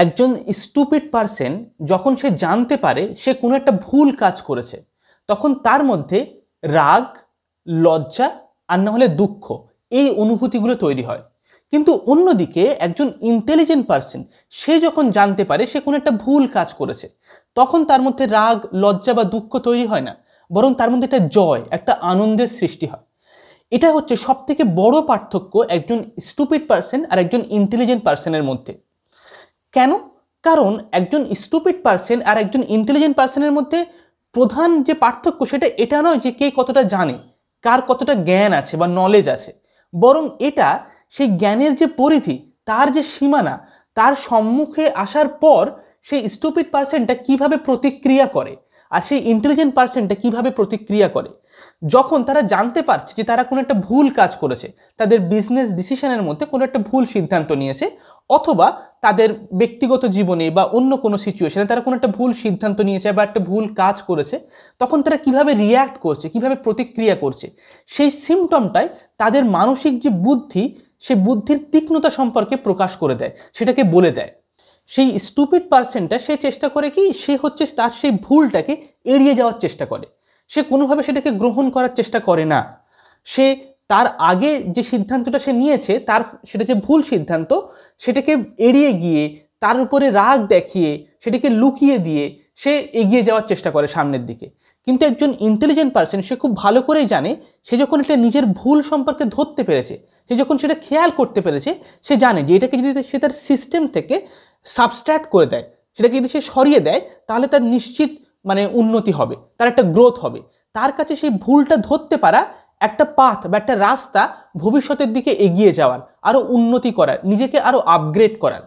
একজন stupid person যখন সে জানতে পারে সে কোনো একটা ভুল কাজ করেছে, তখন তার মধ্যে রাগ, লজ্জা আর না হলে দুঃখ, এই অনুভূতিগুলো তৈরি হয়। কিন্তু অন্যদিকে একজন ইন্টেলিজেন্ট পারসন সে যখন জানতে পারে সে কোনো একটা ভুল কাজ করেছে, তখন তার মধ্যে রাগ, লজ্জা বা দুঃখ তৈরি হয় না, বরং তার মধ্যে একটা জয়, একটা আনন্দের সৃষ্টি হয়। এটা হচ্ছে সব থেকে বড় পার্থক্য একজন স্টুপিড পারসন আর একজন ইন্টেলিজেন্ট পারসনের মধ্যে। কেন? কারণ একজন স্টুপিড পারসন আর একজন ইন্টেলিজেন্ট পারসনের মধ্যে প্রধান যে পার্থক্য সেটা এটা নয় যে কে কতটা জানে, কার কতটা জ্ঞান আছে বা নলেজ আছে, বরং এটা সেই জ্ঞানের যে পরিধি, তার যে সীমানা, তার সম্মুখে আসার পর সেই স্টুপিড পারসনটা কিভাবে প্রতিক্রিয়া করে আর সেই ইন্টেলিজেন্ট পারসনটা কিভাবে প্রতিক্রিয়া করে। যখন তারা জানতে পারছে যে তারা কোনো একটা ভুল কাজ করেছে, তাদের বিজনেস ডিসিশনের মধ্যে কোনো একটা ভুল সিদ্ধান্ত নিয়েছে, অথবা তাদের ব্যক্তিগত জীবনে বা অন্য কোনো সিচুয়েশনে তারা কোনো একটা ভুল সিদ্ধান্ত নিয়েছে বা একটা ভুল কাজ করেছে, তখন তারা কিভাবে রিয়্যাক্ট করছে, কিভাবে প্রতিক্রিয়া করছে, সেই সিমটমটাই তাদের মানসিক যে বুদ্ধি, সেই বুদ্ধির তীক্ষ্ণতা সম্পর্কে প্রকাশ করে দেয়, সেটাকে বলে দেয়। সেই স্টুপিড পারসনটা সে চেষ্টা করে কি, সে হচ্ছে তার সেই ভুলটাকে এড়িয়ে যাওয়ার চেষ্টা করে, সে কোনোভাবে সেটাকে গ্রহণ করার চেষ্টা করে না। সে তার আগে যে সিদ্ধান্তটা সে নিয়েছে, তার সেটা যে ভুল সিদ্ধান্ত, সেটাকে এড়িয়ে গিয়ে, তার উপরে রাগ দেখিয়ে, সেটাকে লুকিয়ে দিয়ে সে এগিয়ে যাওয়ার চেষ্টা করে সামনের দিকে। কিন্তু একজন ইন্টেলিজেন্ট পারসন সে খুব ভালো করেই জানে, সে যখন এটা নিজের ভুল সম্পর্কে ধরতে পেরেছে, সে যখন সেটা খেয়াল করতে পেরেছে, সে জানে যে এটাকে যদি সে তার সিস্টেম থেকে সাবস্ট্র্যাক্ট করে দেয়, সেটাকে যদি সে সরিয়ে দেয়, তাহলে তার নিশ্চিত উন্নতি হবে, তার একটা গ্রোথ হবে। তার কাছে সেই ভুলটা ধরতে পারা একটা পাথ বা একটা রাস্তা ভবিষ্যতের দিকে এগিয়ে যাওয়ার, আরও উন্নতি করার, নিজেকে আরও আপগ্রেড করার।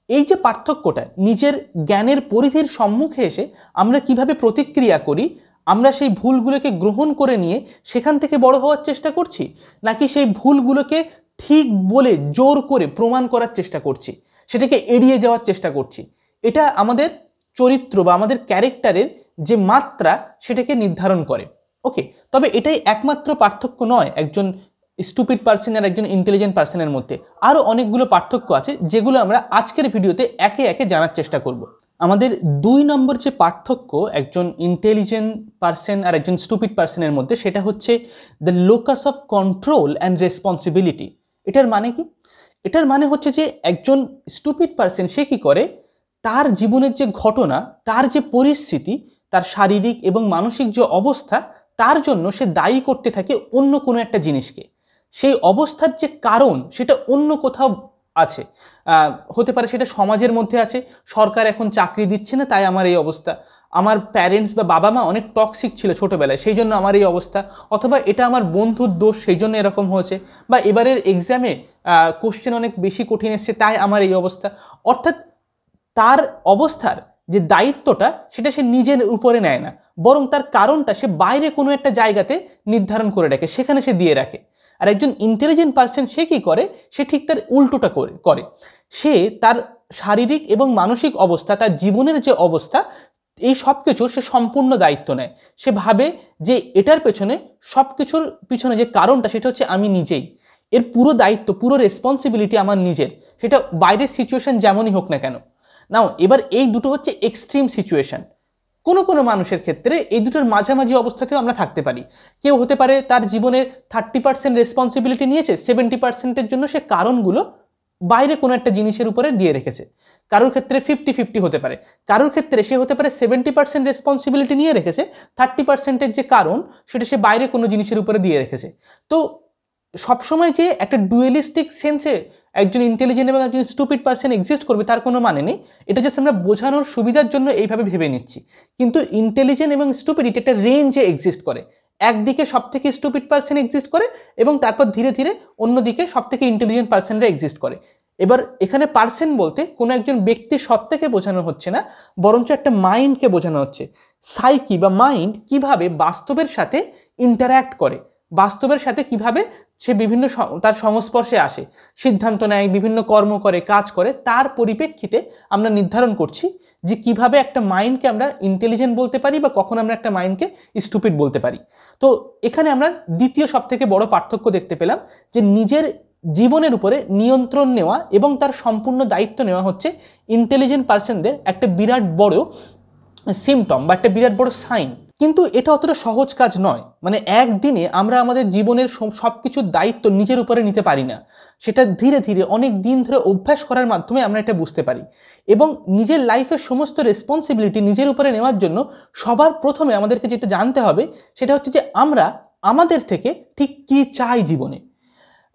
এই যে পার্থক্যটা, নিজের জ্ঞানের পরিধির সম্মুখে এসে আমরা কিভাবে প্রতিক্রিয়া করি, আমরা সেই ভুলগুলোকে গ্রহণ করে নিয়ে সেখান থেকে বড় হওয়ার চেষ্টা করছি, নাকি সেই ভুলগুলোকে ঠিক বলে জোর করে প্রমাণ করার চেষ্টা করছি, সেটাকে এড়িয়ে যাওয়ার চেষ্টা করছি, এটা আমাদের চরিত্র বা আমাদের ক্যারেক্টারের যে মাত্রা সেটাকে নির্ধারণ করে। ওকে, তবে এটাই একমাত্র পার্থক্য নয় একজন স্টুপিড পারসন আর একজন ইন্টেলিজেন্ট পারসনের মধ্যে। আরও অনেকগুলো পার্থক্য আছে যেগুলো আমরা আজকের ভিডিওতে একে একে জানার চেষ্টা করব। আমাদের 2 নম্বর যে পার্থক্য একজন ইন্টেলিজেন্ট পারসন আর একজন স্টুপিড পারসনের মধ্যে, সেটা হচ্ছে the locus of control and responsibility. এটার মানে কি? এটার মানে হচ্ছে যে একজন স্টুপিড পারসন সে কী করে, তার জীবনের যে ঘটনা, তার যে পরিস্থিতি, তার শারীরিক এবং মানসিক যে অবস্থা, তার জন্য সে দায়ী করতে থাকে অন্য কোনো একটা জিনিসকে। সেই অবস্থার যে কারণ সেটা অন্য কোথাও আছে, হতে পারে সেটা সমাজের মধ্যে আছে, সরকার এখন চাকরি দিচ্ছে না তাই আমার এই অবস্থা, আমার প্যারেন্টস বা বাবা মা অনেক টক্সিক ছিল ছোটোবেলায় সেই জন্য আমার এই অবস্থা, অথবা এটা আমার বন্ধুর দোষ সেই জন্য এরকম হয়েছে, বা এবারের এক্সামে কোশ্চেন অনেক বেশি কঠিন এসছে তাই আমার এই অবস্থা। অর্থাৎ তার অবস্থার যে দায়িত্বটা সেটা সে নিজের উপরে নেয় না, বরং তার কারণটা সে বাইরে কোনো একটা জায়গাতে নির্ধারণ করে রাখে, সেখানে সে দিয়ে রাখে। আর একজন ইন্টেলিজেন্ট পারসন সে কী করে, সে ঠিক তার উল্টোটা করে। সে তার শারীরিক এবং মানসিক অবস্থা, তার জীবনের যে অবস্থা, এই সব কিছুর সে সম্পূর্ণ দায়িত্ব নেয়। সে ভাবে যে এটার পেছনে, সব কিছুর পিছনে যে কারণটা সেটা হচ্ছে আমি নিজেই, এর পুরো দায়িত্ব, পুরো রেসপন্সিবিলিটি আমার নিজের, সেটা বাইরের সিচুয়েশন যেমনই হোক না কেন। নাও এবার এই দুটো হচ্ছে এক্সট্রিম সিচুয়েশন। কোনো কোনো মানুষের ক্ষেত্রে এই দুটোর মাঝামাঝি অবস্থাতেও আমরা থাকতে পারি। কেউ হতে পারে তার জীবনের 30% রেসপন্সিবিলিটি নিয়েছে, 70%-এর জন্য সে কারণগুলো বাইরে কোনো একটা জিনিসের উপরে দিয়ে রেখেছে। কারোর ক্ষেত্রে 50-50 হতে পারে, কারোর ক্ষেত্রে সে হতে পারে 70% রেসপন্সিবিলিটি নিয়ে রেখেছে, 30%-এর যে কারণ সেটা সে বাইরে কোনো জিনিসের উপরে দিয়ে রেখেছে। তো সবসময় যে একটা ডুয়েলিস্টিক সেন্সে একজন ইন্টেলিজেন্ট এবং একজন স্টুপিড পারসন এক্সিস্ট করবে তার কোনো মানে নেই। এটা জাস্ট আমরা বোঝানোর সুবিধার জন্য এইভাবে ভেবে নিচ্ছি। কিন্তু ইন্টেলিজেন্ট এবং স্টুপিডিটি একটা রেঞ্জে এক্সিস্ট করে। একদিকে সব থেকে স্টুপিড পারসন এক্সিস্ট করে এবং তারপর ধীরে ধীরে অন্যদিকে সব থেকে ইন্টেলিজেন্ট পারসনরা এক্সিস্ট করে। এবার এখানে পারসন বলতে কোনো একজন ব্যক্তির সত্তাকে বোঝানো হচ্ছে না, বরঞ্চ একটা মাইন্ডকে বোঝানো হচ্ছে। সাইকি বা মাইন্ড কিভাবে বাস্তবের সাথে ইন্টারঅ্যাক্ট করে, বাস্তবের সাথে কিভাবে সে বিভিন্ন তার সংস্পর্শে আসে, সিদ্ধান্ত নেয়, বিভিন্ন কর্ম করে, কাজ করে, তার পরিপ্রেক্ষিতে আমরা নির্ধারণ করছি যে কিভাবে একটা মাইন্ডকে আমরা ইন্টেলিজেন্ট বলতে পারি বা কখন আমরা একটা মাইন্ডকে স্টুপিড বলতে পারি। তো এখানে আমরা দ্বিতীয় সবথেকে বড় পার্থক্য দেখতে পেলাম যে নিজের জীবনের উপরে নিয়ন্ত্রণ নেওয়া এবং তার সম্পূর্ণ দায়িত্ব নেওয়া হচ্ছে ইন্টেলিজেন্ট পার্সনদের একটা বিরাট বড় সিমটম বা একটা বিরাট বড় সাইন। কিন্তু এটা অতটা সহজ কাজ নয়, মানে একদিনে আমরা আমাদের জীবনের সব কিছুর দায়িত্ব নিজের উপরে নিতে পারি না। সেটা ধীরে ধীরে অনেক দিন ধরে অভ্যাস করার মাধ্যমে আমরা এটা বুঝতে পারি। এবং নিজের লাইফের সমস্ত রেসপন্সিবিলিটি নিজের উপরে নেওয়ার জন্য সবার প্রথমে আমাদেরকে যেটা জানতে হবে সেটা হচ্ছে যে আমরা আমাদের থেকে ঠিক কী চাই জীবনে।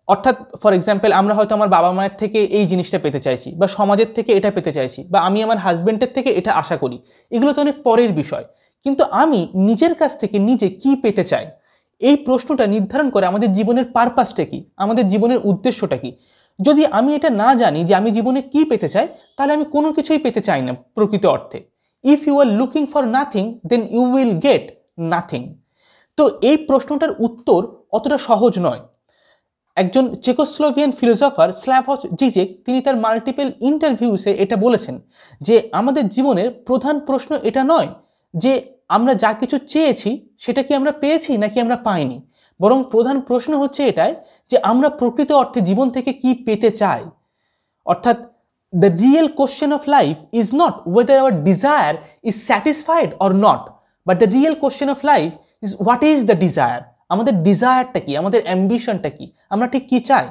অর্থাৎ ফর এক্সাম্পল, আমরা হয়তো আমার বাবা মায়ের থেকে এই জিনিসটা পেতে চাইছি, বা সমাজের থেকে এটা পেতে চাইছি, বা আমি আমার হাজব্যান্ডের থেকে এটা আশা করি। এগুলো তো অনেক পরের বিষয়, কিন্তু আমি নিজের কাছ থেকে নিজে কি পেতে চাই, এই প্রশ্নটা নির্ধারণ করে আমাদের জীবনের পারপাসটা কি, আমাদের জীবনের উদ্দেশ্যটা কি। যদি আমি এটা না জানি যে আমি জীবনে কি পেতে চাই, তাহলে আমি কোনো কিছুই পেতে চাই না প্রকৃত অর্থে। If you are looking for nothing then you will get nothing. তো এই প্রশ্নটার উত্তর অতটা সহজ নয়। একজন চেকোস্লোভিয়ান ফিলোসফার স্ল্যাভজ জিজেক তিনি তার মাল্টিপল ইন্টারভিউসে এটা বলেছেন যে আমাদের জীবনের প্রধান প্রশ্ন এটা নয় যে আমরা যা কিছু চেয়েছি সেটা কি আমরা পেয়েছি নাকি আমরা পাইনি, বরং প্রধান প্রশ্ন হচ্ছে এটাই যে আমরা প্রকৃত অর্থে জীবন থেকে কি পেতে চাই। অর্থাৎ the real question of life is not whether our desire is satisfied or not, but the real question of life is what is the desire. আমাদের ডিজায়ারটা কি, আমাদের অ্যাম্বিশনটা কি, আমরা ঠিক কী চাই।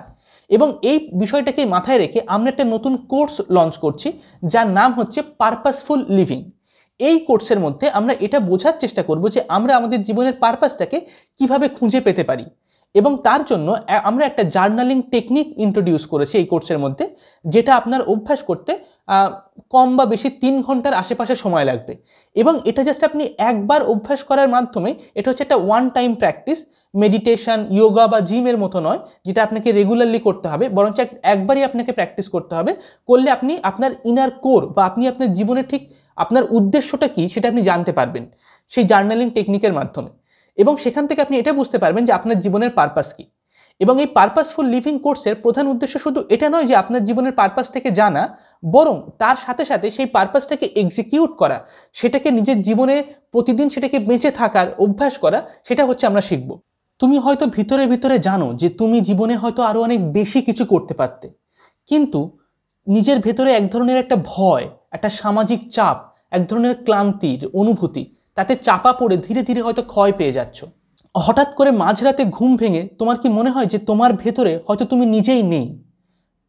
এবং এই বিষয়টাকে মাথায় রেখে আমরা একটা নতুন কোর্স লঞ্চ করছি যার নাম হচ্ছে পারপাসফুল লিভিং। এই কোর্সের মধ্যে আমরা এটা বোঝার চেষ্টা করব যে আমরা আমাদের জীবনের পারপাসটাকে কিভাবে খুঁজে পেতে পারি। এবং তার জন্য আমরা একটা জার্নালিং টেকনিক ইন্ট্রোডিউস করেছি এই কোর্সের মধ্যে, যেটা আপনার অভ্যাস করতে কম বা বেশি 3 ঘন্টার আশেপাশে সময় লাগবে। এবং এটা জাস্ট আপনি একবার অভ্যাস করার মাধ্যমে, এটা হচ্ছে একটা one time practice, meditation, yoga বা জিমের মতো নয় যেটা আপনাকে রেগুলারলি করতে হবে, বরঞ্চ একবারই আপনাকে প্র্যাকটিস করতে হবে। করলে আপনি আপনার ইনার কোর বা আপনি আপনার জীবনে ঠিক আপনার উদ্দেশ্যটা কি সেটা আপনি জানতে পারবেন সেই জার্নালিং টেকনিকের মাধ্যমে। এবং সেখান থেকে আপনি এটা বুঝতে পারবেন যে আপনার জীবনের পারপাস কি। এবং এই পারপাসফুল লিভিং কোর্সের প্রধান উদ্দেশ্য শুধু এটা নয় যে আপনার জীবনের পারপাসটাকে জানা, বরং তার সাথে সাথে সেই পারপাসটাকে এক্সিকিউট করা, সেটাকে নিজের জীবনে প্রতিদিন সেটাকে বেঁচে থাকার অভ্যাস করা, সেটা হচ্ছে আমরা শিখব। তুমি হয়তো ভিতরে ভিতরে জানো যে তুমি জীবনে হয়তো আরও অনেক বেশি কিছু করতে পারতে, কিন্তু নিজের ভেতরে এক ধরনের একটা ভয়, একটা সামাজিক চাপ, এক ধরনের ক্লান্তির অনুভূতি, তাতে চাপা পড়ে ধীরে ধীরে হয়তো ক্ষয় পেয়ে যাচ্ছ। হঠাৎ করে মাঝরাতে ঘুম ভেঙে তোমার কি মনে হয় যে তোমার ভেতরে হয়তো তুমি নিজেই নেই।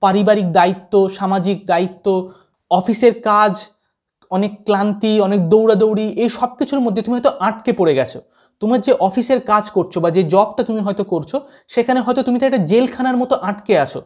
পারিবারিক দায়িত্ব, সামাজিক দায়িত্ব, অফিসের কাজ, অনেক ক্লান্তি, অনেক দৌড়াদৌড়ি, এই সব কিছুর মধ্যে তুমি হয়তো আটকে পড়ে গেছো। তোমার যে অফিসের কাজ করছো বা যে জবটা তুমি হয়তো করছো, সেখানে হয়তো তুমি তো একটা জেলখানার মতো আটকে আছো।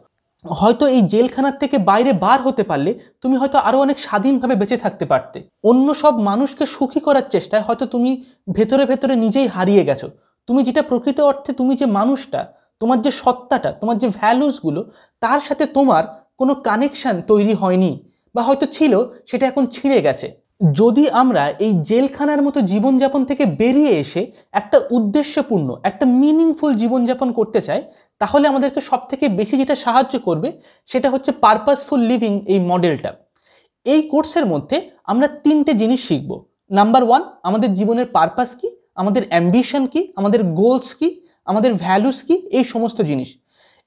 হয়তো এই জেলখানার থেকে বাইরে বার হতে পারলে তুমি হয়তো আরও অনেক স্বাধীনভাবে বেঁচে থাকতে পারতে। অন্য সব মানুষকে সুখী করার চেষ্টায় হয়তো তুমি ভেতরে ভেতরে নিজেই হারিয়ে গেছো। তুমি যেটা প্রকৃত অর্থে, তুমি যে মানুষটা, তোমার যে সত্তাটা, তোমার যে ভ্যালুসগুলো, তার সাথে তোমার কোনো কানেকশন তৈরি হয়নি, বা হয়তো ছিল, সেটা এখন ছিঁড়ে গেছে। যদি আমরা এই জেলখানার মতো জীবনযাপন থেকে বেরিয়ে এসে একটা উদ্দেশ্যপূর্ণ, একটা মিনিংফুল জীবনযাপন করতে চাই, তাহলে আমাদেরকে সবথেকে বেশি যেটা সাহায্য করবে সেটা হচ্ছে পারপাসফুল লিভিং এই মডেলটা। এই কোর্সের মধ্যে আমরা 3টে জিনিস শিখব। নাম্বার 1, আমাদের জীবনের পারপাস কি, আমাদের অ্যাম্বিশন কি, আমাদের গোলস কি, আমাদের ভ্যালুস কি, এই সমস্ত জিনিস।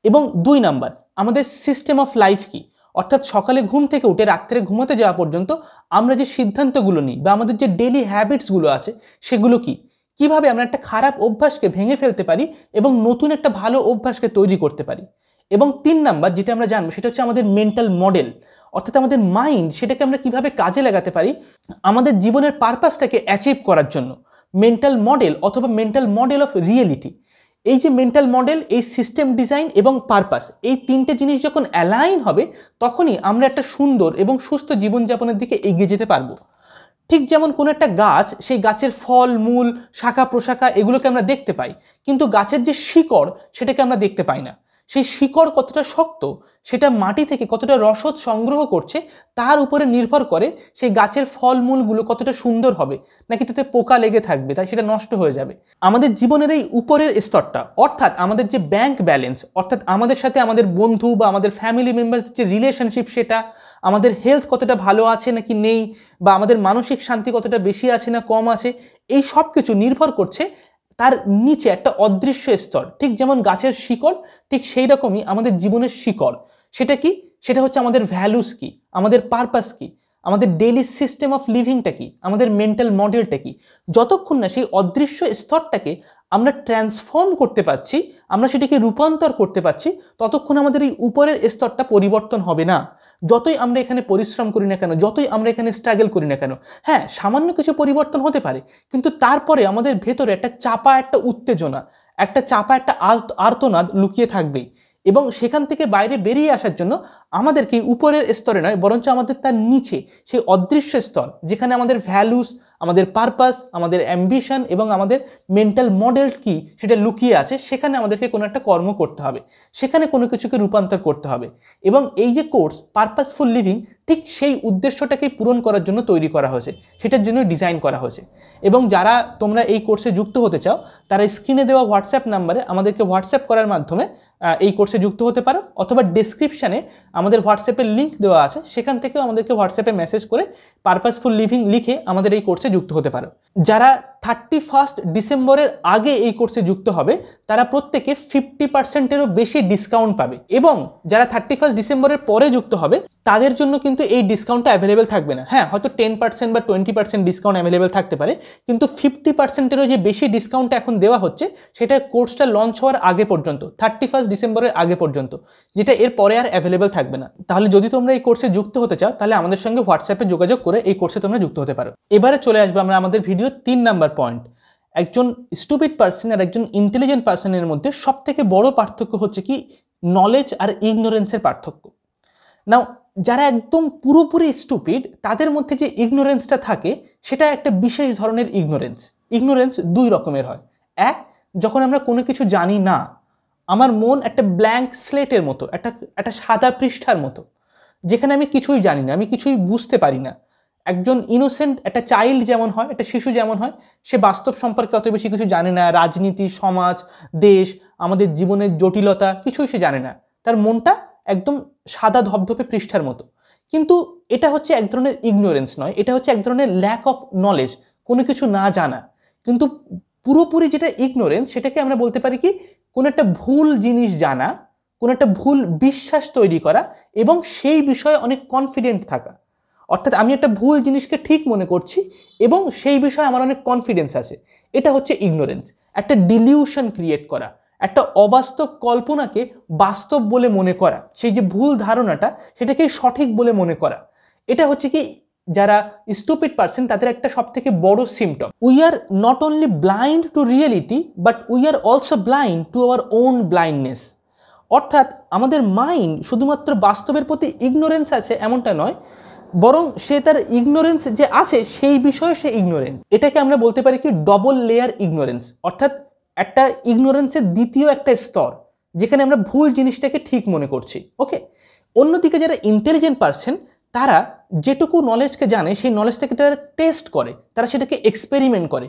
এবং 2 নাম্বার, আমাদের সিস্টেম অফ লাইফ কি, অর্থাৎ সকালে ঘুম থেকে উঠে রাত্রে ঘুমাতে যাওয়া পর্যন্ত আমরা যে সিদ্ধান্তগুলো নিই বা আমাদের যে ডেইলি হ্যাবিটসগুলো আছে সেগুলো কি, কিভাবে আমরা একটা খারাপ অভ্যাসকে ভেঙে ফেলতে পারি এবং নতুন একটা ভালো অভ্যাসকে তৈরি করতে পারি। এবং 3 নাম্বার যেটা আমরা জানবো সেটা হচ্ছে আমাদের মেন্টাল মডেল, অর্থাৎ আমাদের মাইন্ড, সেটাকে আমরা কিভাবে কাজে লাগাতে পারি আমাদের জীবনের পারপাসটাকে অ্যাচিভ করার জন্য। মেন্টাল মডেল অথবা মেন্টাল মডেল অফ রিয়েলিটি। এই যে মেন্টাল মডেল, এই সিস্টেম ডিজাইন এবং পারপাস, এই 3টে জিনিস যখন অ্যালাইন হবে, তখনই আমরা একটা সুন্দর এবং সুস্থ জীবনযাপনের দিকে এগিয়ে যেতে পারবো। ঠিক যেমন কোনো একটা গাছ, সেই গাছের ফল, মূল, শাখা প্রশাখা এগুলোকে আমরা দেখতে পাই, কিন্তু গাছের যে শিকড় সেটাকে আমরা দেখতে পাই না। সেই শিকড় কতটা শক্ত, সেটা মাটি থেকে কতটা রসদ সংগ্রহ করছে, তার উপরে নির্ভর করে সেই গাছের ফল মূলগুলো কতটা সুন্দর হবে, নাকি তাতে পোকা লেগে থাকবে, তাই সেটা নষ্ট হয়ে যাবে। আমাদের জীবনের এই উপরের স্তরটা, অর্থাৎ আমাদের যে ব্যাংক ব্যালেন্স, অর্থাৎ আমাদের সাথে আমাদের বন্ধু বা আমাদের ফ্যামিলি মেম্বার্স যে রিলেশনশিপ, সেটা, আমাদের হেলথ কতটা ভালো আছে নাকি নেই, বা আমাদের মানসিক শান্তি কতটা বেশি আছে না কম আছে, এই সব কিছু নির্ভর করছে তার নিচে একটা অদৃশ্য স্তর, ঠিক যেমন গাছের শিকড়, ঠিক সেই রকমই আমাদের জীবনের শিকড়। সেটা কি? সেটা হচ্ছে আমাদের ভ্যালুস কি, আমাদের পারপাস কি, আমাদের ডেইলি সিস্টেম অফ লিভিংটা কি, আমাদের মেন্টাল মডেলটা কি। যতক্ষণ না সেই অদৃশ্য স্তরটাকে আমরা ট্রান্সফর্ম করতে পারছি, আমরা সেটাকে রূপান্তর করতে পারছি, ততক্ষণ আমাদের এই উপরের স্তরটা পরিবর্তন হবে না। যতই আমরা এখানে পরিশ্রম করি না কেন, যতই আমরা এখানে স্ট্রাগল করি না কেন, হ্যাঁ সামান্য কিছু পরিবর্তন হতে পারে, কিন্তু তারপরে আমাদের ভেতরে একটা চাপা একটা উত্তেজনা, একটা চাপা একটা আর্তনাদ লুকিয়ে থাকবেই। এবং সেখান থেকে বাইরে বেরিয়ে আসার জন্য আমাদেরকে উপরের স্তরে নয়, বরঞ্চ আমাদের তার নিচে সেই অদৃশ্য স্তর, যেখানে আমাদের ভ্যালুস, আমাদের পারপাস, আমাদের অ্যাম্বিশন এবং আমাদের মেন্টাল মডেল কি সেটা লুকিয়ে আছে, সেখানে আমাদেরকে কোনো একটা কর্ম করতে হবে, সেখানে কোনো কিছুকে রূপান্তর করতে হবে। এবং এই যে কোর্স পারপাসফুল লিভিং, ঠিক সেই উদ্দেশ্যটাকে পূরণ করার জন্য তৈরি করা হয়েছে, সেটার জন্য ডিজাইন করা হয়েছে। এবং যারা তোমরা এই কোর্সে যুক্ত হতে চাও, তারা স্ক্রিনে দেওয়া হোয়াটসঅ্যাপ নাম্বারে আমাদেরকে হোয়াটসঅ্যাপ করার মাধ্যমে এই কোর্সে যুক্ত হতে পারো, অথবা ডেসক্রিপশানে আমাদের হোয়াটসঅ্যাপের লিঙ্ক দেওয়া আছে, সেখান থেকেও আমাদেরকে হোয়াটসঅ্যাপে মেসেজ করে পারপাসফুল লিভিং লিখে আমাদের এই কোর্সে যুক্ত হতে পারো। যারা 31 ডিসেম্বরের আগে এই কোর্সে যুক্ত হবে, তারা প্রত্যেকে 50%-এরও বেশি ডিসকাউন্ট পাবে। এবং যারা 31 ডিসেম্বরের পরে যুক্ত হবে, তাদের জন্য কিন্তু এই ডিসকাউন্টটা অ্যাভেলেবেল থাকবে না। হ্যাঁ, হয়তো 10% বা 20% ডিসকাউন্ট অ্যাভেলেবেল থাকতে পারে, কিন্তু 50%-এরও যে বেশি ডিসকাউন্টটা এখন দেওয়া হচ্ছে, সেটা কোর্সটা লঞ্চ হওয়ার আগে পর্যন্ত, 31 ডিসেম্বরের আগে পর্যন্ত, যেটা এর পরে আর অ্যাভেলেবেল থাকবে না। তাহলে যদি তোমরা এই কোর্সে যুক্ত হতে চাও, তাহলে আমাদের সঙ্গে হোয়াটসঅ্যাপে যোগাযোগ করে এই কোর্সে তোমরা যুক্ত হতে পারো। এবারে চলে আসবো আমরা আমাদের ভিডিও 3 নাম্বার পয়েন্ট। একজন স্টুপিড পার্সন আর একজন ইন্টেলিজেন্ট পার্সনের মধ্যে সব থেকে বড় পার্থক্য হচ্ছে কি নলেজ আর ইগনোরেন্সের পার্থক্য। নাও, যারা একদম পুরোপুরি স্টুপিড, তাদের মধ্যে যে ইগনোরেন্সটা থাকে, সেটা একটা বিশেষ ধরনের ইগনোরেন্স। ইগনোরেন্স 2 রকমের হয়। এক, যখন আমরা কোনো কিছু জানি না, আমার মন একটা ব্ল্যাঙ্ক স্লেটের মতো, একটা সাদা পৃষ্ঠার মতো, যেখানে আমি কিছুই জানি না, আমি কিছুই বুঝতে পারি না। একজন ইনোসেন্ট একটা চাইল্ড যেমন হয়, একটা শিশু যেমন হয়, সে বাস্তব সম্পর্কে অত বেশি কিছু জানে না, রাজনীতি, সমাজ, দেশ, আমাদের জীবনের জটিলতা কিছুই সে জানে না, তার মনটা একদম সাদা ধবধবে পৃষ্ঠার মতো। কিন্তু এটা হচ্ছে এক ধরনের ইগনোরেন্স নয়, এটা হচ্ছে এক ধরনের ল্যাক অফ নলেজ, কোনো কিছু না জানা। কিন্তু পুরোপুরি যেটা ইগনোরেন্স, সেটাকে আমরা বলতে পারি কি কোনো একটা ভুল জিনিস জানা, কোনো একটা ভুল বিশ্বাস তৈরি করা, এবং সেই বিষয়ে অনেক কনফিডেন্ট থাকা। অর্থাৎ আমি একটা ভুল জিনিসকে ঠিক মনে করছি এবং সেই বিষয়ে আমার অনেক কনফিডেন্স আছে, এটা হচ্ছে ইগনোরেন্স। একটা ডিলিউশন ক্রিয়েট করা, একটা অবাস্তব কল্পনাকে বাস্তব বলে মনে করা, সেই যে ভুল ধারণাটা সেটাকে সঠিক বলে মনে করা, এটা হচ্ছে কি যারা স্টুপিড পার্সন তাদের একটা সব থেকে বড় symptom. We are not only blind to reality, but we are also blind to our own blindness. অর্থাৎ আমাদের মাইন্ড শুধুমাত্র বাস্তবের প্রতি ইগনোরেন্স আছে এমনটা নয়, বরং সে তার ইগনোরেন্স যে আছে সেই বিষয়ে সে ইগনোরেন্ট। এটাকে আমরা বলতে পারি কি ডবল লেয়ার ইগনোরেন্স, অর্থাৎ একটা ইগনোরেন্সের দ্বিতীয় একটা স্তর, যেখানে আমরা ভুল জিনিসটাকে ঠিক মনে করছি। ওকে, অন্যদিকে যারা ইন্টেলিজেন্ট পার্সন, তারা যেটুকু নলেজকে জানে সেই নলেজটাকে তারা টেস্ট করে, তারা সেটাকে এক্সপেরিমেন্ট করে,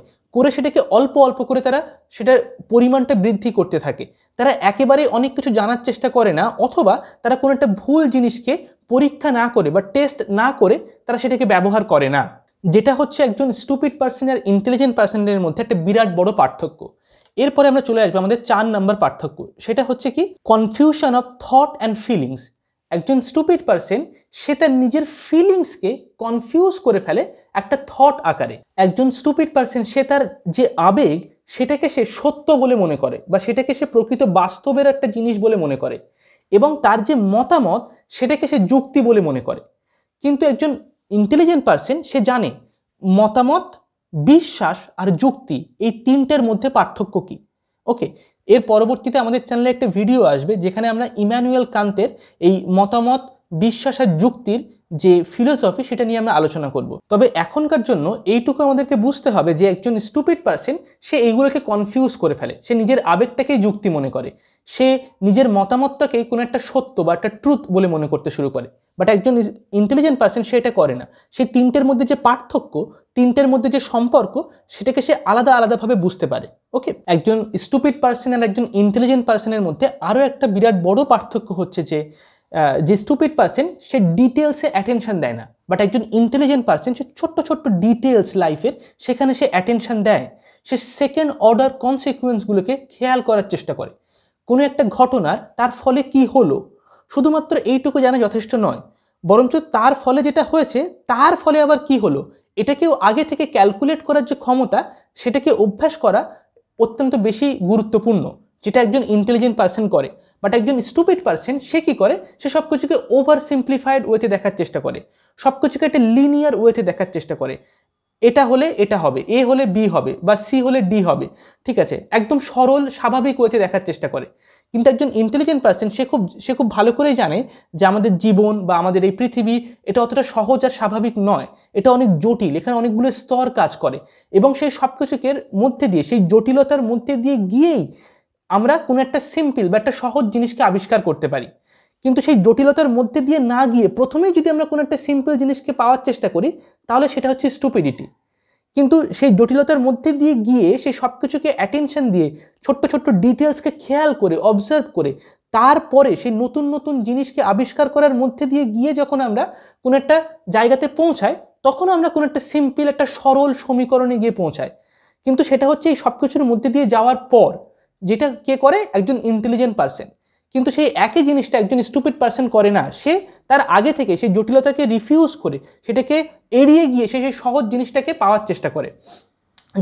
সেটাকে অল্প অল্প করে তারা সেটার পরিমাণটা বৃদ্ধি করতে থাকে। তারা একেবারেই অনেক কিছু জানার চেষ্টা করে না, অথবা তারা কোনো একটা ভুল জিনিসকে পরীক্ষা না করে বা টেস্ট না করে তারা সেটাকে ব্যবহার করে না, যেটা হচ্ছে একজন স্টুপিড পার্সন আর ইন্টেলিজেন্ট পার্সনের মধ্যে একটা বিরাট বড় পার্থক্য। এরপরে আমরা চলে আসবো আমাদের 4 নাম্বার পার্থক্য, সেটা হচ্ছে কি confusion of thought and feelings. একজন স্টুপিড পার্সন সে তার নিজের ফিলিংসকে কনফিউজ করে ফেলে একটা থট আকারে। একজন স্টুপিড পার্সন সে তার যে আবেগ সেটাকে সে সত্য বলে মনে করে, বা সেটাকে সে প্রকৃত বাস্তবের একটা জিনিস বলে মনে করে, এবং তার যে মতামত সেটাকে সে যুক্তি বলে মনে করে। কিন্তু একজন ইন্টেলিজেন্ট পার্সন সে জানে মতামত, বিশ্বাস আর যুক্তি, এই তিনটের মধ্যে পার্থক্য কি। ওকে, এর পরবর্তীতে আমাদের চ্যানেলে একটা ভিডিও আসবে যেখানে আমরা ইম্যানুয়েল কান্তের এই মতামত, বিশ্বাস আর যুক্তির যে ফিলোসফি সেটা নিয়ে আমরা আলোচনা করব। তবে এখনকার জন্য এইটুকু আমাদেরকে বুঝতে হবে যে একজন স্টুপিড পার্সন সে এইগুলোকে কনফিউজ করে ফেলে, সে নিজের আবেগটাকেই যুক্তি মনে করে, সে নিজের মতামতটাকেই কোনো একটা সত্য বা একটা ট্রুথ বলে মনে করতে শুরু করে। বাট একজন ইন্টেলিজেন্ট পার্সন সে এটা করে না, সে তিনটের মধ্যে যে পার্থক্য, তিনটের মধ্যে যে সম্পর্ক, সেটাকে সে আলাদা আলাদাভাবে বুঝতে পারে। ওকে, একজন স্টুপিড পার্সন আর একজন ইন্টেলিজেন্ট পার্সনের মধ্যে আরও একটা বিরাট বড় পার্থক্য হচ্ছে যে যে স্টুপিড পার্সন সে ডিটেলসে অ্যাটেনশন দেয় না, বাট একজন ইন্টেলিজেন্ট পার্সন সে ছোট্ট ছোট্ট ডিটেলস লাইফের সেখানে সে অ্যাটেনশন দেয়। সে সেকেন্ড অর্ডার কনসিকুয়েন্সগুলোকে খেয়াল করার চেষ্টা করে। কোনো একটা ঘটনার তার ফলে কি হলো শুধুমাত্র এইটুকু জানা যথেষ্ট নয়, বরঞ্চ তার ফলে যেটা হয়েছে তার ফলে আবার কি হলো এটাকেও আগে থেকে ক্যালকুলেট করার যে ক্ষমতা সেটাকে অভ্যাস করা অত্যন্ত বেশি গুরুত্বপূর্ণ, যেটা একজন ইন্টেলিজেন্ট পার্সন করে। বাট একজন স্টুপিড পার্সন সে কি করে, সে সব কিছুকে ওভার সিম্পলিফাইড ওয়েতে দেখার চেষ্টা করে, সব কিছুকে একটা লিনিয়ার ওয়েতে দেখার চেষ্টা করে। এটা হলে এটা হবে, এ হলে বি হবে, বা সি হলে ডি হবে, ঠিক আছে, একদম সরল স্বাভাবিক ওয়েতে দেখার চেষ্টা করে। কিন্তু একজন ইন্টেলিজেন্ট পার্সন সে খুব ভালো করেই জানে যে আমাদের জীবন বা আমাদের এই পৃথিবী এটা অতটা সহজ আর স্বাভাবিক নয়, এটা অনেক জটিল, এখানে অনেকগুলো স্তর কাজ করে, এবং সেই সব কিছুকে মধ্যে দিয়ে, সেই জটিলতার মধ্যে দিয়ে গিয়েই আমরা কোনো একটা সিম্পল বা একটা সহজ জিনিসকে আবিষ্কার করতে পারি। কিন্তু সেই জটিলতার মধ্যে দিয়ে না গিয়ে প্রথমেই যদি আমরা কোনো একটা সিম্পল জিনিসকে পাওয়ার চেষ্টা করি তাহলে সেটা হচ্ছে স্টুপিডিটি। কিন্তু সেই জটিলতার মধ্যে দিয়ে গিয়ে সেই সব কিছুকে অ্যাটেনশন দিয়ে ছোট্ট ছোট্ট ডিটেলসকে খেয়াল করে অবজার্ভ করে তারপরে সেই নতুন নতুন জিনিসকে আবিষ্কার করার মধ্যে দিয়ে গিয়ে যখন আমরা কোনো একটা জায়গাতে পৌঁছাই তখন আমরা কোনো একটা সিম্পল একটা সরল সমীকরণে গিয়ে পৌঁছাই। কিন্তু সেটা হচ্ছে এই সব কিছুর মধ্যে দিয়ে যাওয়ার পর, যেটা কে করে, একজন ইন্টেলিজেন্ট পার্সন। কিন্তু সেই একই জিনিসটা একজন স্টুপিড পার্সন করে না, সে তার আগে থেকে সেই জটিলতাকে রিফিউজ করে সেটাকে এড়িয়ে গিয়ে সে সেই সহজ জিনিসটাকে পাওয়ার চেষ্টা করে,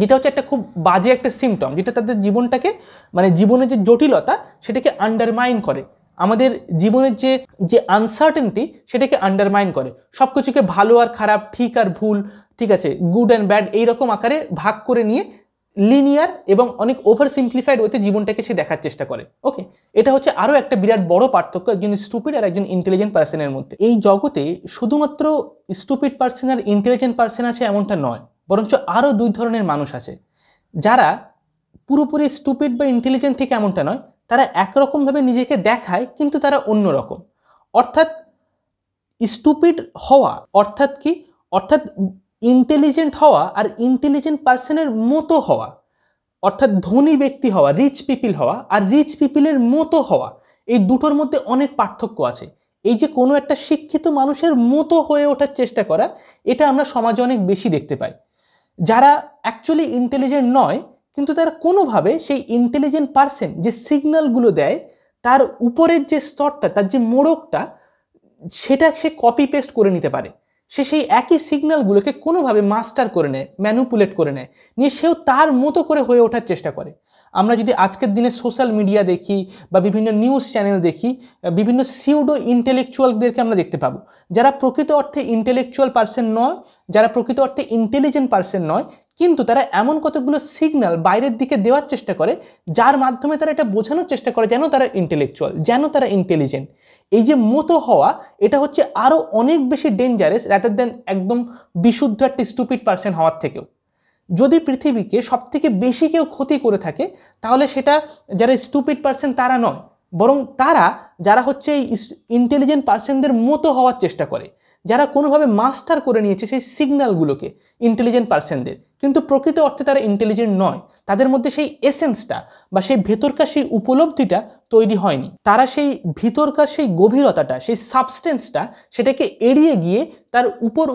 যেটা হচ্ছে একটা খুব বাজে একটা সিমটম, যেটা তাদের জীবনটাকে মানে জীবনের যে জটিলতা সেটাকে আন্ডারমাইন করে, আমাদের জীবনের যে যে আনসার্টেনটি সেটাকে আন্ডারমাইন করে, সব কিছুকে ভালো আর খারাপ, ঠিক আর ভুল, ঠিক আছে, গুড অ্যান্ড ব্যাড এইরকম আকারে ভাগ করে নিয়ে লিনিয়ার এবং অনেক ওভার সিম্পলিফাইড ওতে জীবনটাকে সে দেখার চেষ্টা করে। ওকে, এটা হচ্ছে আরও একটা বিরাট বড় পার্থক্য একজন স্টুপিড আর একজন ইন্টেলিজেন্ট পার্সনের মধ্যে। এই জগতে শুধুমাত্র স্টুপিড পার্সন আর ইন্টেলিজেন্ট পার্সন আছে এমনটা নয়, বরঞ্চ আরও দুই ধরনের মানুষ আছে, যারা পুরোপুরি স্টুপিড বা ইন্টেলিজেন্ট থেকে এমনটা নয়, তারা একরকমভাবে নিজেকে দেখায় কিন্তু তারা অন্যরকম। অর্থাৎ স্টুপিড হওয়া অর্থাৎ কি, অর্থাৎ ইন্টেলিজেন্ট হওয়া আর ইন্টেলিজেন্ট পার্সনের মতো হওয়া, অর্থাৎ ধনী ব্যক্তি হওয়া, রিচ পিপল হওয়া আর রিচ পিপলের মতো হওয়া, এই দুটোর মধ্যে অনেক পার্থক্য আছে। এই যে কোনো একটা শিক্ষিত মানুষের মতো হয়ে ওঠার চেষ্টা করা, এটা আমরা সমাজে অনেক বেশি দেখতে পাই। যারা অ্যাকচুয়ালি ইন্টেলিজেন্ট নয় কিন্তু তারা কোনোভাবে সেই ইন্টেলিজেন্ট পার্সন যে সিগন্যালগুলো দেয় তার উপরের যে স্তরটা, তার যে মোড়কটা, সেটা সে কপি পেস্ট করে নিতে পারে, সে সেই একই সিগন্যালগুলোকে কোনোভাবে মাস্টার করে নেয়, ম্যানুপুলেট করে নেয়, নিয়ে সেও তার মতো করে হয়ে ওঠার চেষ্টা করে। আমরা যদি আজকের দিনে সোশ্যাল মিডিয়া দেখি বা বিভিন্ন নিউজ চ্যানেল দেখি, বিভিন্ন সিউডো ইন্টেলেকচুয়ালদেরকে আমরা দেখতে পাবো, যারা প্রকৃত অর্থে ইন্টেলেকচুয়াল পার্সন নয়, যারা প্রকৃত অর্থে ইন্টেলিজেন্ট পার্সন নয়, কিন্তু তারা এমন কতগুলো সিগন্যাল বাইরের দিকে দেওয়ার চেষ্টা করে যার মাধ্যমে তারা এটা বোঝানোর চেষ্টা করে যেন তারা ইন্টেলেকচুয়াল, যেন তারা ইন্টেলিজেন্ট। এই যে মতো হওয়া, এটা হচ্ছে আরও অনেক বেশি ডেঞ্জারাস রাদার দেন একদম বিশুদ্ধ একটা স্টুপিড পার্সন হওয়ার থেকেও। যদি পৃথিবীকে সবথেকে বেশি কেউ ক্ষতি করে থাকে তাহলে সেটা যারা স্টুপিড পার্সন তারা নয়, বরং তারা যারা হচ্ছে এই ইন্টেলিজেন্ট পার্সনদের মতো হওয়ার চেষ্টা করে, যারা কোনোভাবে মাস্টার করে নিয়েছে সেই সিগন্যালগুলোকে ইন্টেলিজেন্ট পার্সনদের, কিন্তু প্রকৃত অর্থে তারা ইন্টেলিজেন্ট নয়, তাদের মধ্যে সেই এসেন্সটা বা সেই ভেতরকার সেই উপলব্ধিটা তৈরি হয়নি, তারা সেই ভিতরকার সেই গভীরতাটা, সেই সাবস্টেন্সটা সেটাকে এড়িয়ে গিয়ে তার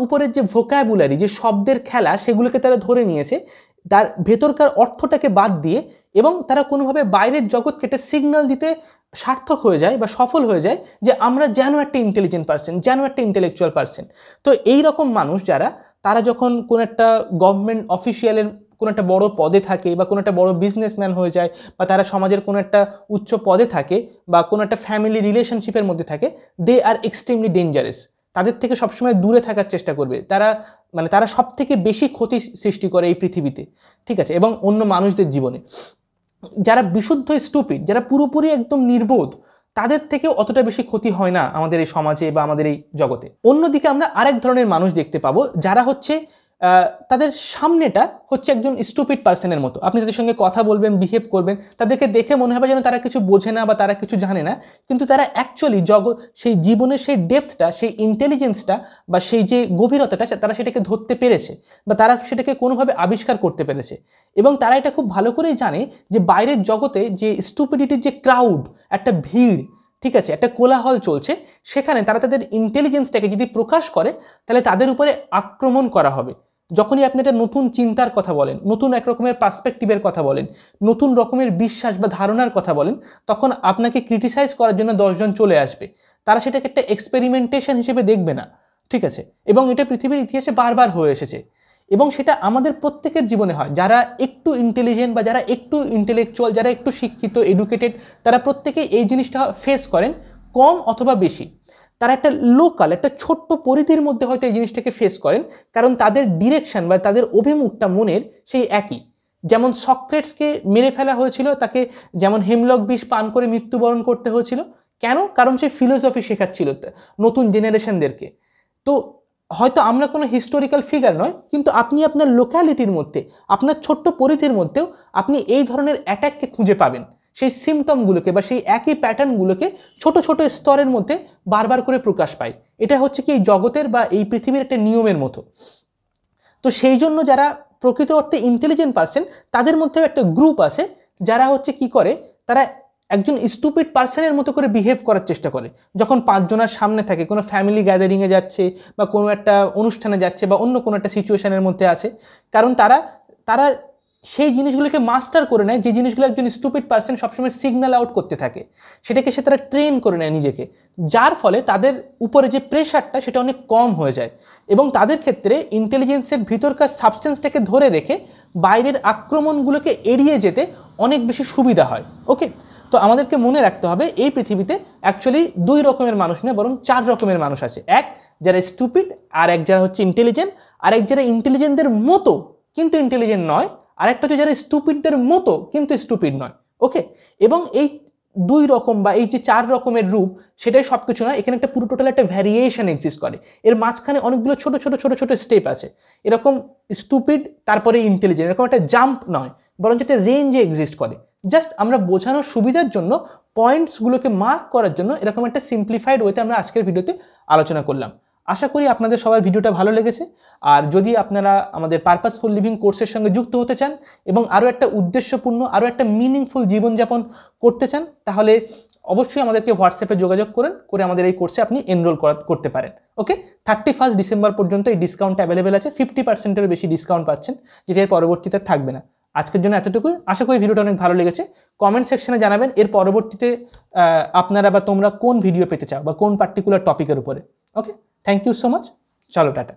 উপরের যে ভোকাবুলারি, যে শব্দের খেলা, সেগুলোকে তারা ধরে নিয়েছে, তার ভেতরকার অর্থটাকে বাদ দিয়ে, এবং তারা কোনোভাবে বাইরের জগৎকে একটা সিগন্যাল দিতে সার্থক হয়ে যায় বা সফল হয়ে যায় যে আমরা যেন একটা ইন্টেলিজেন্ট পার্সন, যেন একটা ইন্টেলেকচুয়াল পার্সন। তো এই রকম মানুষ যারা, তারা যখন কোনো একটা গভর্নমেন্ট অফিসিয়ালের কোনো একটা বড় পদে থাকে বা কোনো একটা বড় বিজনেসম্যান হয়ে যায়, বা তারা সমাজের কোনো একটা উচ্চ পদে থাকে বা কোনো একটা ফ্যামিলি রিলেশনশিপের মধ্যে থাকে, দে আর এক্সট্রিমলি ডেঞ্জারাস। তাদের থেকে সবসময় দূরে থাকার চেষ্টা করবে তারা, মানে তারা সব থেকে বেশি ক্ষতি সৃষ্টি করে এই পৃথিবীতে, ঠিক আছে, এবং অন্য মানুষদের জীবনে। যারা বিশুদ্ধ স্টুপিড, যারা পুরোপুরি একদম নির্বোধ, তাদের থেকে অতটা বেশি ক্ষতি হয় না আমাদের এই সমাজে বা আমাদের এই জগতে। অন্যদিকে আমরা আরেক ধরনের মানুষ দেখতে পাবো, যারা হচ্ছে তাদের সামনেটা হচ্ছে একজন স্টুপিড পার্সনের মতো। আপনি তাদের সঙ্গে কথা বলবেন, বিহেভ করবেন, তাদেরকে দেখে মনে হবে যেন তারা কিছু বোঝে না বা তারা কিছু জানে না, কিন্তু তারা অ্যাকচুয়ালি সেই জীবনের সেই ডেপথটা, সেই ইন্টেলিজেন্সটা বা সেই যে গভীরতাটা, তারা সেটাকে ধরতে পেরেছে বা তারা সেটাকে কোনোভাবে আবিষ্কার করতে পেরেছে। এবং তারা এটা খুব ভালো করেই জানে যে বাইরের জগতে যে স্টুপিডিটির যে ক্রাউড, একটা ভিড়, ঠিক আছে, একটা কোলাহল চলছে, সেখানে তারা তাদের ইন্টেলিজেন্সটাকে যদি প্রকাশ করে তাহলে তাদের উপরে আক্রমণ করা হবে। যখনই আপনি একটা নতুন চিন্তার কথা বলেন, নতুন এক রকমের পার্সপেক্টিভের কথা বলেন, নতুন রকমের বিশ্বাস বা ধারণার কথা বলেন, তখন আপনাকে ক্রিটিসাইজ করার জন্য 10 জন চলে আসবে। তারা সেটাকে একটা এক্সপেরিমেন্টেশন হিসেবে দেখবে না, ঠিক আছে। এবং এটা পৃথিবীর ইতিহাসে বারবার হয়ে এসেছে এবং সেটা আমাদের প্রত্যেকের জীবনে হয়। যারা একটু ইন্টেলিজেন্ট বা যারা একটু ইন্টেলেকচুয়াল, যারা একটু শিক্ষিত, এডুকেটেড, তারা প্রত্যেকেই এই জিনিসটা ফেস করেন, কম অথবা বেশি। তারা একটা লোকাল, একটা ছোট্ট পরিধির মধ্যে হয়তো এই জিনিসটাকে ফেস করেন, কারণ তাদের ডিরেকশন বা তাদের অভিমুখটা মনের সেই একই। যেমন সক্রেটসকে মেরে ফেলা হয়েছিল, তাকে যেমন হেমলক বিষ পান করে মৃত্যুবরণ করতে হয়েছিল, কেন? কারণ সে ফিলোসফি শেখাচ্ছিল নতুন জেনারেশনদেরকে। তো হয়তো আমরা কোনো হিস্টোরিক্যাল ফিগার নয়, কিন্তু আপনি আপনার লোক্যালিটির মধ্যে, আপনার ছোট্ট পরিধির মধ্যেও আপনি এই ধরনের অ্যাটাককে খুঁজে পাবেন, সেই সিমটমগুলোকে বা সেই একই প্যাটার্নগুলোকে ছোট ছোট স্তরের মধ্যে বারবার করে প্রকাশ পায়। এটা হচ্ছে কি এই জগতের বা এই পৃথিবীর একটা নিয়মের মতো। তো সেই জন্য যারা প্রকৃত অর্থে ইন্টেলিজেন্ট পারসন, তাদের মধ্যেও একটা গ্রুপ আছে যারা হচ্ছে কি করে, তারা একজন স্টুপিড পার্সনের মতো করে বিহেভ করার চেষ্টা করে। যখন 5 জনের সামনে থাকে, কোনো ফ্যামিলি গ্যাদারিংয়ে যাচ্ছে বা কোনো একটা অনুষ্ঠানে যাচ্ছে বা অন্য কোনো একটা সিচুয়েশনের মধ্যে আছে, কারণ তারা তারা সেই জিনিসগুলোকে মাস্টার করে নেয় যে জিনিসগুলো একজন স্টুপিড পার্সন সবসময় সিগন্যাল আউট করতে থাকে, সেটাকে সে তারা ট্রেন করে নেয় নিজেকে, যার ফলে তাদের উপরে যে প্রেশারটা সেটা অনেক কম হয়ে যায় এবং তাদের ক্ষেত্রে ইন্টেলিজেন্সের ভিতরকার সাবস্টেন্সটাকে ধরে রেখে বাইরের আক্রমণগুলোকে এড়িয়ে যেতে অনেক বেশি সুবিধা হয়। ওকে, তো আমাদেরকে মনে রাখতে হবে এই পৃথিবীতে অ্যাকচুয়ালি 2 রকমের মানুষ না, বরং 4 রকমের মানুষ আছে। এক যারা স্টুপিড, আর এক যারা হচ্ছে ইন্টেলিজেন্ট, আর এক যারা ইন্টেলিজেন্টদের মতো কিন্তু ইন্টেলিজেন্ট নয়, আর একটা হচ্ছে যারা স্টুপিডদের মতো কিন্তু স্টুপিড নয়। ওকে, এবং এই 2 রকম বা এই যে 4 রকমের রূপ, সেটাই সব কিছু নয়, এখানে একটা পুরো টোটাল একটা ভ্যারিয়েশন এক্সিস্ট করে। এর মাঝখানে অনেকগুলো ছোট ছোট ছোট ছোট স্টেপ আছে। এরকম স্টুপিড তারপরে ইন্টেলিজেন্ট, এরকম একটা জাম্প নয়, বরং একটা রেঞ্জে এক্সিস্ট করে। জাস্ট আমরা বোঝানোর সুবিধার জন্য, পয়েন্টসগুলোকে মার্ক করার জন্য এরকম একটা সিম্পলিফাইড ওয়েতে আমরা আজকের ভিডিওতে আলোচনা করলাম। আশা করি আপনাদের সবার ভিডিওটা ভালো লেগেছে। আর যদি আপনারা আমাদের পারপাসফুল লিভিং কোর্সের সঙ্গে যুক্ত হতে চান এবং আরও একটা উদ্দেশ্যপূর্ণ, আরও একটা মিনিংফুল জীবনযাপন করতে চান, তাহলে অবশ্যই আমাদেরকে হোয়াটসঅ্যাপে যোগাযোগ করে আমাদের এই কোর্সে আপনি এনরোল করতে পারেন। ওকে, 31 ডিসেম্বর পর্যন্ত এই ডিসকাউন্ট অ্যাভেলেবেল আছে। 50%-এর বেশি ডিসকাউন্ট পাচ্ছেন, যেটা এর পরবর্তীতে থাকবে না। আজকের জন্য এতটুকুই। আশা করি ভিডিওটা অনেক ভালো লেগেছে। কমেন্ট সেকশনে জানাবেন এর পরবর্তীতে আপনারা বা তোমরা কোন ভিডিও পেতে চাও বা কোন পার্টিকুলার টপিকের উপরে। ওকে, থ্যাংক ইউ সো মাচ। চলো, টাটা।